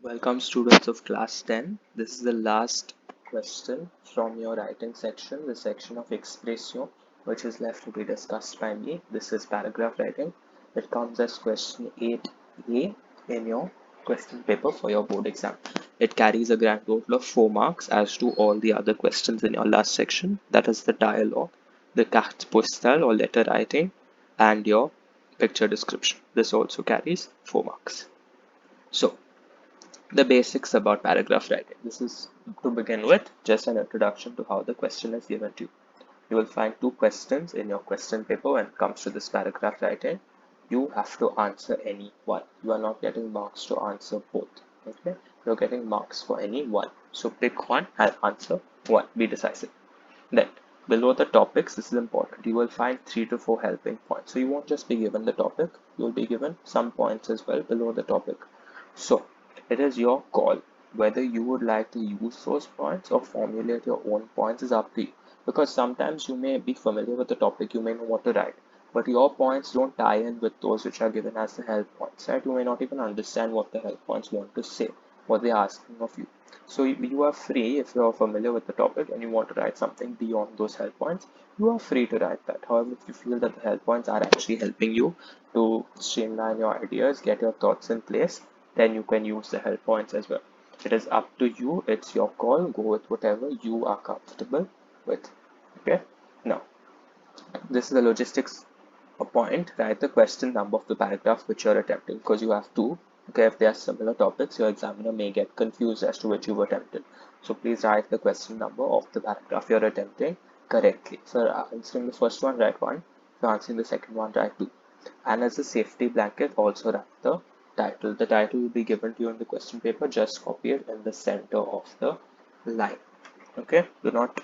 Welcome students of class 10. This is the last question from your writing section, the section of expression, which is left to be discussed by me. This is paragraph writing. It comes as question 8A in your question paper for your board exam. It carries a grand total of 4 marks as do all the other questions in your last section. That is the dialogue, the carte postale or letter writing, and your picture description. This also carries 4 marks. So, the basics about paragraph writing. This is to begin with just an introduction to how the question is given to you. You will find two questions in your question paper when it comes to this paragraph writing. You have to answer any one. You are not getting marks to answer both. Okay, you're getting marks for any one. So pick one and answer one. Be decisive. Then below the topics, this is important. You will find 3 to 4 helping points. So you won't just be given the topic, you will be given some points as well below the topic. So it is your call whether you would like to use those points or formulate your own points is up to you. Because sometimes you may be familiar with the topic, you may know what to write, but your points don't tie in with those which are given as the help points, right? You may not even understand what the help points want to say, what they're asking of you. So you are free, if you are familiar with the topic and you want to write something beyond those help points, you are free to write that. However, if you feel that the help points are actually helping you to streamline your ideas, get your thoughts in place, then you can use the help points as well. It is up to you, it's your call, go with whatever you are comfortable with. Okay, now this is the logistics point. Write the question number of the paragraph which you're attempting, because you have two. Okay, if they are similar topics, your examiner may get confused as to which you've attempted. So please write the question number of the paragraph you're attempting correctly. So answering the first one, write 1. If you're answering the second one, write 2. And as a safety blanket, also write the title. The title will be given to you in the question paper. Just copy it in the center of the line. Okay, do not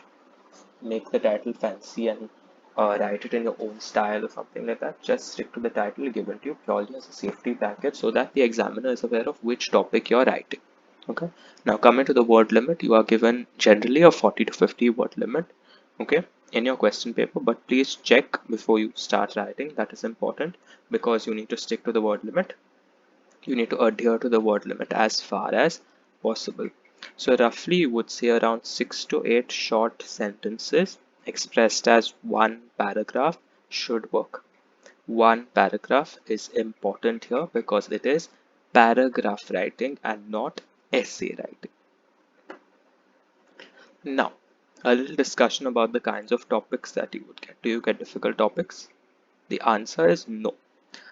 make the title fancy and write it in your own style or something like that. Just stick to the title given to you purely as a safety blanket so that the examiner is aware of which topic you're writing. Okay. Now coming to the word limit, you are given generally a 40 to 50 word limit. Okay, in your question paper, but please check before you start writing. That is important because you need to stick to the word limit. You need to adhere to the word limit as far as possible. So roughly you would say around 6 to 8 short sentences expressed as one paragraph should work. One paragraph is important here because it is paragraph writing and not essay writing. Now, a little discussion about the kinds of topics that you would get. Do you get difficult topics? The answer is no.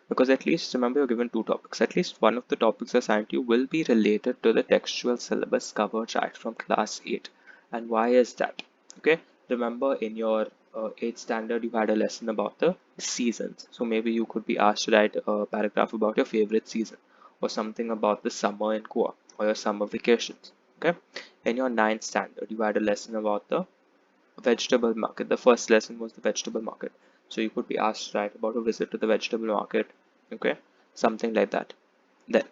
Because at least remember you're given two topics. At least one of the topics assigned to you will be related to the textual syllabus covered right from class 8. And why is that? Okay, remember in your 8th standard you had a lesson about the seasons. So maybe you could be asked to write a paragraph about your favorite season or something about the summer in Goa or your summer vacations. Okay, in your 9th standard you had a lesson about the vegetable market. The first lesson was the vegetable market. So you could be asked to write about a visit to the vegetable market. Okay, something like that. Then,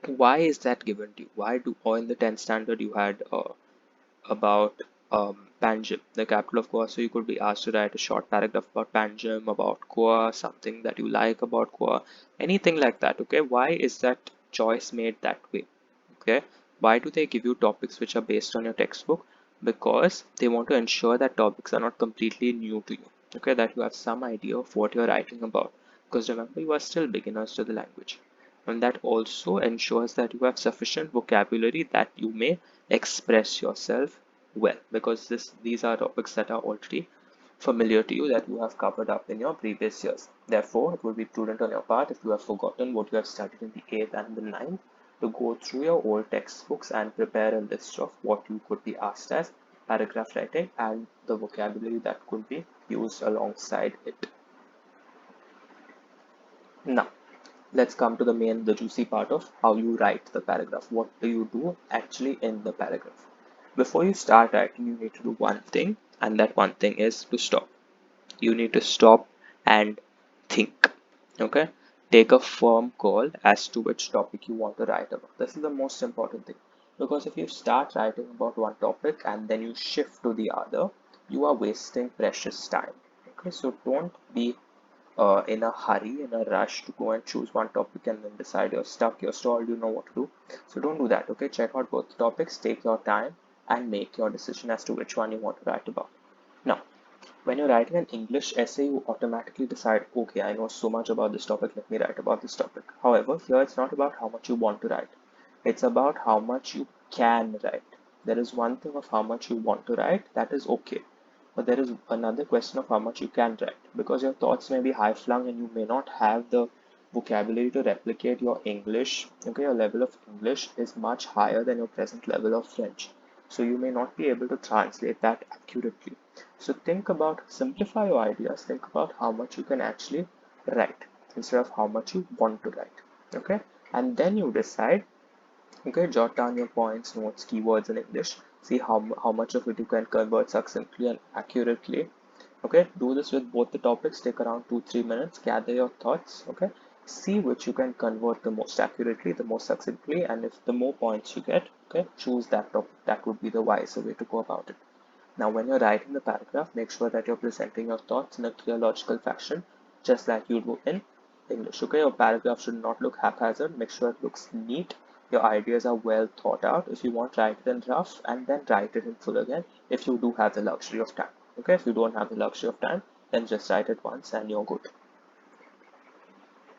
why is that given to you? Why do, or in the 10th standard, you had about Panjim, the capital of Goa. So you could be asked to write a short paragraph about Panjim, about Goa, something that you like about Goa, anything like that. Okay, why is that choice made that way? Okay, why do they give you topics which are based on your textbook? Because they want to ensure that topics are not completely new to you. Okay, that you have some idea of what you're writing about. Because remember, you are still beginners to the language. And that also ensures that you have sufficient vocabulary that you may express yourself well. Because these are topics that are already familiar to you, that you have covered up in your previous years. Therefore, it would be prudent on your part, if you have forgotten what you have studied in the 8th and the 9th, to go through your old textbooks and prepare a list of what you could be asked as paragraph writing and the vocabulary that could be used alongside it. Now, let's come to the juicy part of how you write the paragraph. What do you do actually in the paragraph? Before you start writing, you need to do one thing, and that one thing is to stop. You need to stop and think. Okay, take a firm call as to which topic you want to write about. This is the most important thing, because if you start writing about one topic and then you shift to the other, you are wasting precious time. Okay, so don't be in a hurry, in a rush to go and choose one topic and then decide you're stuck, you're stalled, you know what to do. So don't do that, okay? Check out both topics, take your time, and make your decision as to which one you want to write about. Now, when you're writing an English essay, you automatically decide, okay, I know so much about this topic, let me write about this topic. However, here it's not about how much you want to write, it's about how much you can write. There is one thing of how much you want to write, that is okay. But there is another question of how much you can write, because your thoughts may be high flung and you may not have the vocabulary to replicate your English. Okay, your level of English is much higher than your present level of French. So you may not be able to translate that accurately. So think about, simplify your ideas, think about how much you can actually write instead of how much you want to write. Okay, and then you decide. Okay, jot down your points, notes, keywords in English. See how much of it you can convert succinctly and accurately. Okay, do this with both the topics. Take around 2-3 minutes. Gather your thoughts. Okay, see which you can convert the most accurately, the most succinctly, and if the more points you get, okay, choose that topic. That would be the wiser way to go about it. Now, when you're writing the paragraph, make sure that you're presenting your thoughts in a clear, logical fashion, just like you do in English. Okay, your paragraph should not look haphazard. Make sure it looks neat. Your ideas are well thought out. If you want, write it in rough and then write it in full again if you do have the luxury of time. Okay, if you don't have the luxury of time, then just write it once and you're good.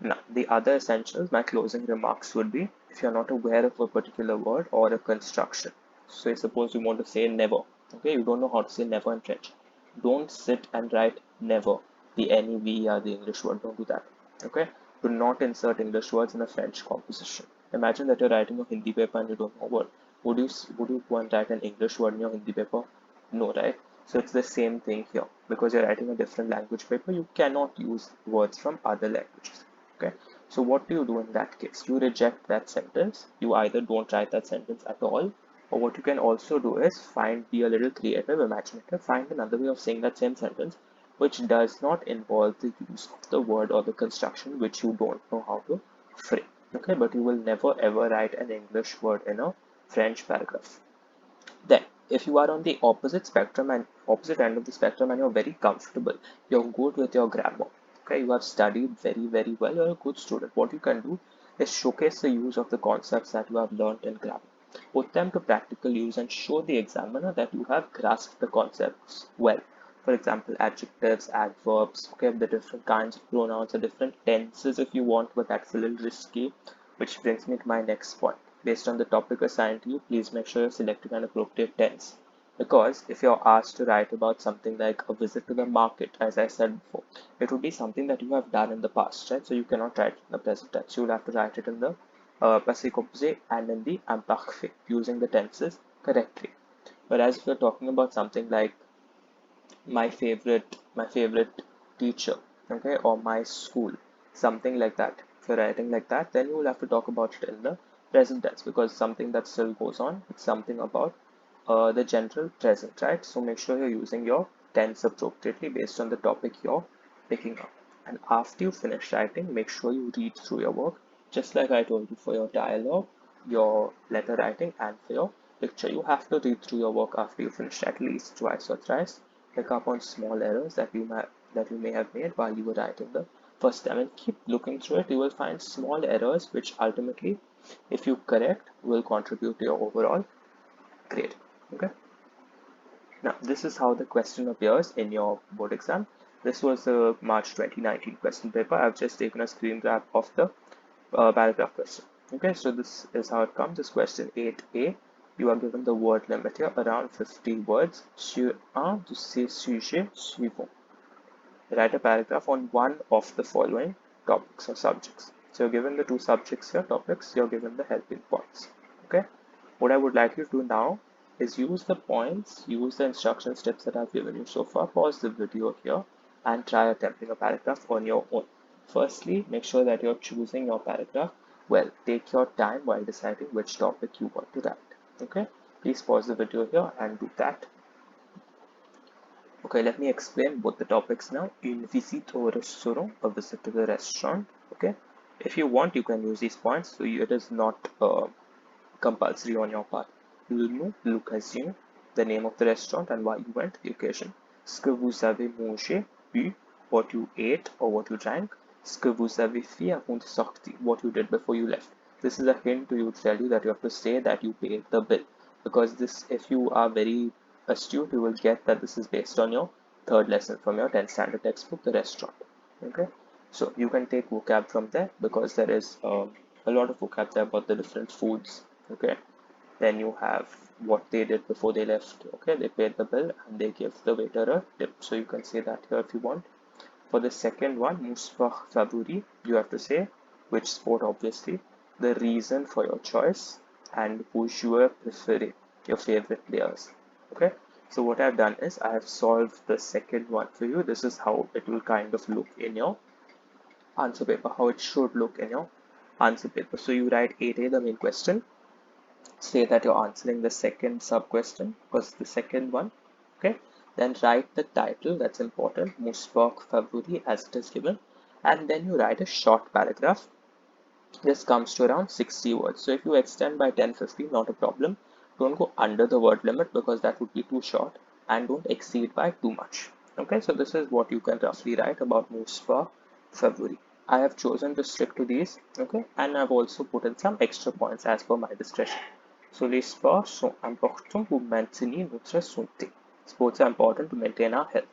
Now, the other essentials, my closing remarks would be, if you're not aware of a particular word or a construction, so suppose you want to say never, okay, you don't know how to say never in French, don't sit and write never, the N-E-V-E-R, the English word, don't do that, okay? Do not insert English words in a French composition. Imagine that you're writing a Hindi paper and you don't know a word. Would you go and write an English word in your Hindi paper? No, right? So it's the same thing here. Because you're writing a different language paper, you cannot use words from other languages. Okay, so what do you do in that case? You reject that sentence. You either don't write that sentence at all, or what you can also do is be a little creative, imaginative, find another way of saying that same sentence which does not involve the use of the word or the construction which you don't know how to frame. Okay, but you will never ever write an English word in a French paragraph. Then, if you are on the opposite spectrum and opposite end of the spectrum and you're very comfortable, you're good with your grammar, okay, you have studied very well, you're a good student, what you can do is showcase the use of the concepts that you have learned in grammar. Put them to practical use and show the examiner that you have grasped the concepts well. For example, adjectives, adverbs, okay, the different kinds of pronouns, the different tenses if you want, but that's a little risky, which brings me to my next point. Based on the topic assigned to you, please make sure you're selecting an appropriate tense. Because if you're asked to write about something like a visit to the market, as I said before, it would be something that you have done in the past, right? So you cannot write it in the present tense. You'll have to write it in the passé composé and in the imparfait, using the tenses correctly. Whereas if you're talking about something like my favorite teacher, okay, or my school, something like that, if you're writing like that, then you will have to talk about it in the present tense, because something that still goes on, it's something about the general present, right? So make sure you're using your tense appropriately based on the topic you're picking up. And after you finish writing, make sure you read through your work, just like I told you for your dialogue, your letter writing, and for your picture. You have to read through your work after you finish at least twice or thrice. Pick up on small errors that you may have made while you were writing the first time, and keep looking through it. You will find small errors which ultimately, if you correct, will contribute to your overall grade. Okay, now this is how the question appears in your board exam. This was the March 2019 question paper. I've just taken a screen grab of the paragraph question. Okay, so this is how it comes. This question 8a, you are given the word limit here, around 50 words sur un de ces sujets suivants. Write a paragraph on one of the following topics or subjects. So you're given the two subjects here, topics, you're given the helping points. Okay, what I would like you to do now is use the points, use the instruction steps that I've given you so far, pause the video here and try attempting a paragraph on your own. Firstly, make sure that you're choosing your paragraph well. Take your time while deciding which topic you want to write. Okay, please pause the video here and do that. Okay, let me explain both the topics now. Une visite au restaurant, a visit to the restaurant. Okay, if you want, you can use these points. So it is not compulsory on your part. Le nom, l'occasion, the name of the restaurant and why you went, the occasion. Ce que vous avez mangé, bu, what you ate or what you drank. Ce que vous avez fait avant de sortir, what you did before you left. This is a hint to you to tell you that you have to say that you paid the bill, because this, if you are very astute, you will get that this is based on your third lesson from your 10th standard textbook, The Restaurant. Okay, so you can take vocab from there because there is a lot of vocab there about the different foods. Okay, then you have what they did before they left. Okay, they paid the bill and they give the waiter a tip, so you can say that here if you want. For the second one, mon sport favori, you have to say which sport, obviously, the reason for your choice, and vos joueurs préférés, your favorite players. Okay, so what I've done is I have solved the second one for you. This is how it will kind of look in your answer paper, how it should look in your answer paper. So you write 8A, the main question, say that you're answering the second sub question because the second one. Okay, then write the title, that's important, mon sport favori, as it is given, and then you write a short paragraph. This comes to around 60 words, so if you extend by 10-15, not a problem. Don't go under the word limit because that would be too short, and don't exceed by too much. Okay, so this is what you can roughly write about mon sport favori. I have chosen to stick to these. Okay, and I've also put in some extra points as per my discretion. So les sports sont importants pour maintenir notre santé. Sports are important to maintain our health.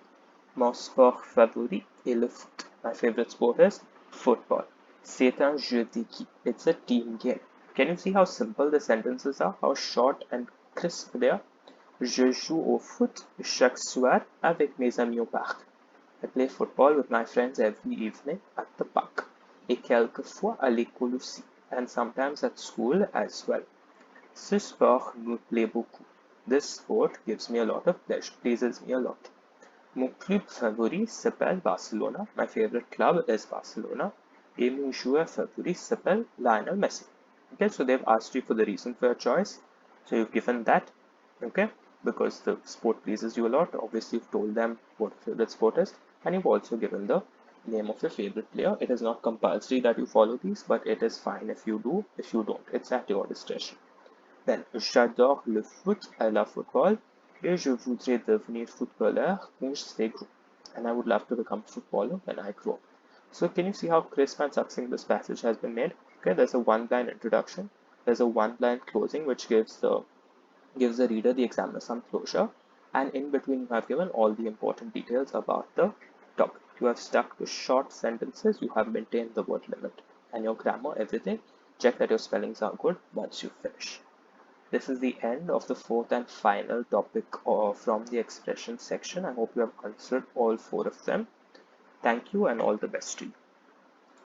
Mon sport favori est le foot. My favorite sport is football. C'est un jeu d'équipe. It's a team game. Can you see how simple the sentences are? How short and crisp they are? Je joue au foot chaque soir avec mes amis au parc. I play football with my friends every evening at the park. Et quelquefois à l'école aussi. And sometimes at school as well. Ce sport me plaît beaucoup. This sport gives me a lot of pleasure, pleases me a lot. Mon club favori s'appelle Barcelona. My favorite club is Barcelona. Et mon joueur favori s'appelle Lionel Messi. Okay, so they've asked you for the reason for your choice. So you've given that. Okay, because the sport pleases you a lot. Obviously, you've told them what your favorite sport is, and you've also given the name of your favorite player. It is not compulsory that you follow these, but it is fine if you do. If you don't, it's at your discretion. Then, j'adore le foot, I love football, et je voudrais devenir footballeur quand je serai gros. And I would love to become a footballer when I grow up. So can you see how crisp and succinct this passage has been made? Okay, there's a one-line introduction, there's a one-line closing which gives the reader, the examiner, some closure, and in between you have given all the important details about the topic. You have stuck to short sentences, you have maintained the word limit, and your grammar, everything. Check that your spellings are good once you finish. This is the end of the fourth and final topic from the expression section. I hope you have considered all four of them. Thank you and all the best to you.